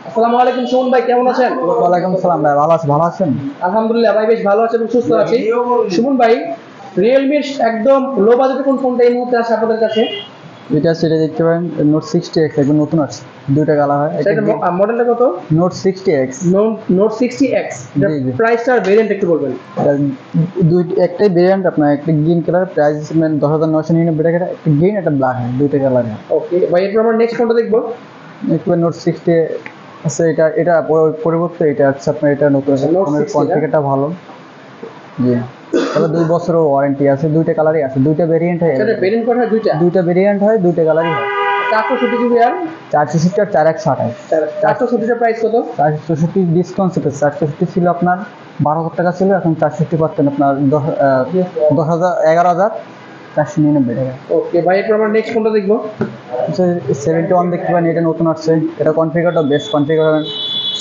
আসসালামু আলাইকুম সুমন ভাই, কেমন আছেন? ওয়ালাইকুম আসসালাম ভাই, ভালো আছেন? আলহামদুলিল্লাহ ভাই, বেশ ভালো আছি এবং সুস্থ আছি। সুমন ভাই, রিয়েলমির একদম লো বাজেটে কোন ফোনটা এই মুহূর্তে আছে আপনাদের কাছে? সেটা দেখতে পারেন নোট 60X, একদম নতুন আছে, দুইটা কালার হয়। সেটা মডেলটা কত? Note 60X। নোট 60X, জি জি। প্রাইসটা আর ভেরিয়েন্ট একটু বলবেন। একটাই ভেরিয়েন্ট আপনার, একটা গ্রিন কালার, প্রাইস 10,999 টাকা, একটা গ্রিন একটা ব্ল্যাক, দুইটা কালার। ওকে ভাই, এরপর আমরা নেক্সট ফোনটা দেখবো। একটু নোট 60 আছে, এটা পরিবর্তে এটা আছে আপনার, এটা নতুন আছে, ফোনের কনফিগারটা ভালো। জি, তবে 2 বছরের ওয়ারেন্টি আছে, দুইটা কালারই আছে, দুইটা ভেরিয়েন্ট হয়। সেটা ভেরিয়েন্ট কত হয়? দুইটা ভেরিয়েন্ট হয়, দুইটা কালারই হয়। 460 জিবি আর 460 আর 428। 460 এর প্রাইস কত? 464 ডিসকাউন্ট ছিল, 460 ছিল আপনার 12,000 টাকা ছিল, এখন 460 পাচ্ছেন আপনার 11,499 টাকা। ওকে ভাই, এরপর আমরা নেক্সট ফোনটা দেখবো। 71 দেখতে পারেন, এটা নতুন আসছে, এটা কনফিগারটা বেস্ট কনফিগার।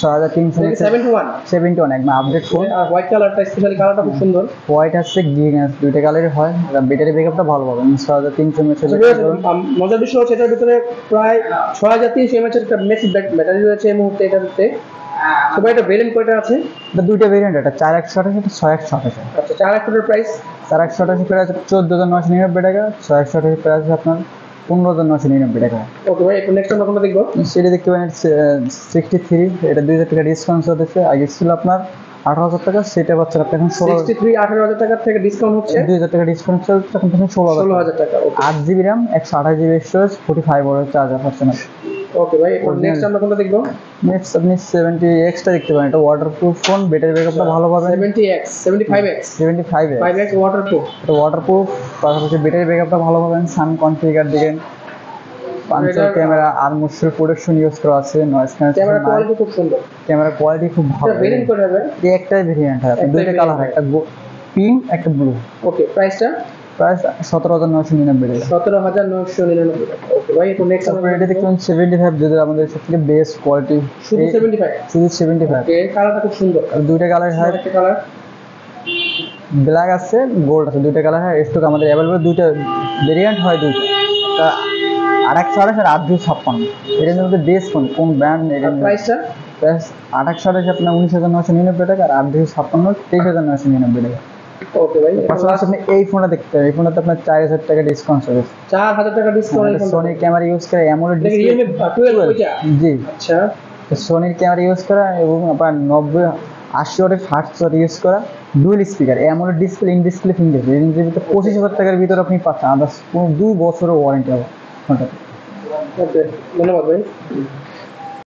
6,371 একদম আপডেট ফোন। আর হোয়াইট কালারটা, স্পেশালি কালারটা খুব সুন্দর। হোয়াইট আছে, গ্রিন আছে, দুইটা কালারই হয়। ব্যাটারি ব্যাকআপটা ভালো পাবেন, 6,300 mAh। মজার বিষয় হচ্ছে এটার ভিতরে প্রায় 6,300 mAh একটা মেসিভ ব্যাটারি রয়েছে এই মুহূর্তে এটাতে। সবাই এটা ভেরিয়েন্ট কয়টা আছে? এটা দুইটা ভেরিয়েন্ট, এটা 4,128, এটা 6,128। আচ্ছা, 4,128 এর প্রাইস? 4,128 প্রাইস 14,999 টাকা, 6,128 প্রাইস আপনার 15,999 টাকা। ওকে ভাই, এখন নেক্সট আমরা কোনটা দেখবো? সেটা দেখতে পারেন 63, এটা 2,000 টাকা ডিসকাউন্ট চলতেছে। আগে ছিল আপনার 18,000 টাকা, সেটা পাচ্ছেন আপনি এখন 63 18,000 টাকা থেকে ডিসকাউন্ট হচ্ছে, 2,000 টাকা ডিসকাউন্ট চলছে, এখন পাচ্ছেন 16,000 টাকা। 8 GB RAM, 128 GB storage, 45 watt charger পাচ্ছেন। ওকে ভাই, এখন নেক্সট আমরা কোনটা দেখবো? নেক্সট আপনি 70X টা দেখতে পারেন, এটা ওয়াটারপ্রুফ ফোন, ব্যাটারি ব্যাকআপটা ভালো পাবেন। 70X 75X 5X waterproof. এটা ওয়াটারপ্রুফ, পাশাপাশি ব্যাটারি ব্যাকআপটা ভালো পাবেন। সান কনফিগার দিবেন, পাঁচের ক্যামেরা আর মুশকিল প্রোডাকশন ইউজ করা আছে, নয়েজ ক্যামেরা কোয়ালিটি খুব সুন্দর, ক্যামেরা কোয়ালিটি খুব ভালো। ভেরিয়েন্ট করে হবে, এই একটাই ভেরিয়েন্ট হয়, দুইটা কালার, একটা পিঙ্ক একটা ব্লু। ওকে, প্রাইসটা? প্রাইস 17,999 টাকা। 17,999 টাকা। ওকে ভাই, এখন নেক্সট তারপরে এটা দেখুন 75, যেটা আমাদের সবথেকে বেস্ট কোয়ালিটি। শুধু 75? শুধু 75। ওকে, কালারটা খুব সুন্দর, আর দুইটা কালার হয়, একটা কালার ব্ল্যাক আছে, গোল্ড আছে, দুইটা কালার হয়। স্টক আমাদের অ্যাভেলেবল, দুইটা ভেরিয়েন্ট হয়, দুইটা। আর 128 আর 8,256, এটার মধ্যে বেস্ট কোন ব্র্যান্ড? এটা প্রাইসটা? প্রাইস 828 আপনার 19,999 টাকা, আর 8,256 23,999 টাকা। ওকে ভাই, পাশাপাশি আপনি এই ফোনটা দেখতে পারেন, এই ফোনটাতে আপনার 4,000 টাকা ডিসকাউন্ট চলছে। 4,000 টাকা ডিসকাউন্ট। সোনির ক্যামেরা ইউজ করে, অ্যামোলেড ডিসপ্লে। Realme 12 ওইটা? জি, আচ্ছা, সোনির ক্যামেরা ইউজ করা এবং আপনার 80 ওয়াটের ফাস্ট চার্জ ইউজ করা, dual speaker, AMOLED display, in display fingerprint. এর ভিতরে 25,000 টাকার ভিতরে আপনি পাচ্ছেন আদার্স কোনো 2 বছরের ওয়ারেন্টি হবে ফোনটাতে। ওকে, ধন্যবাদ ভাই।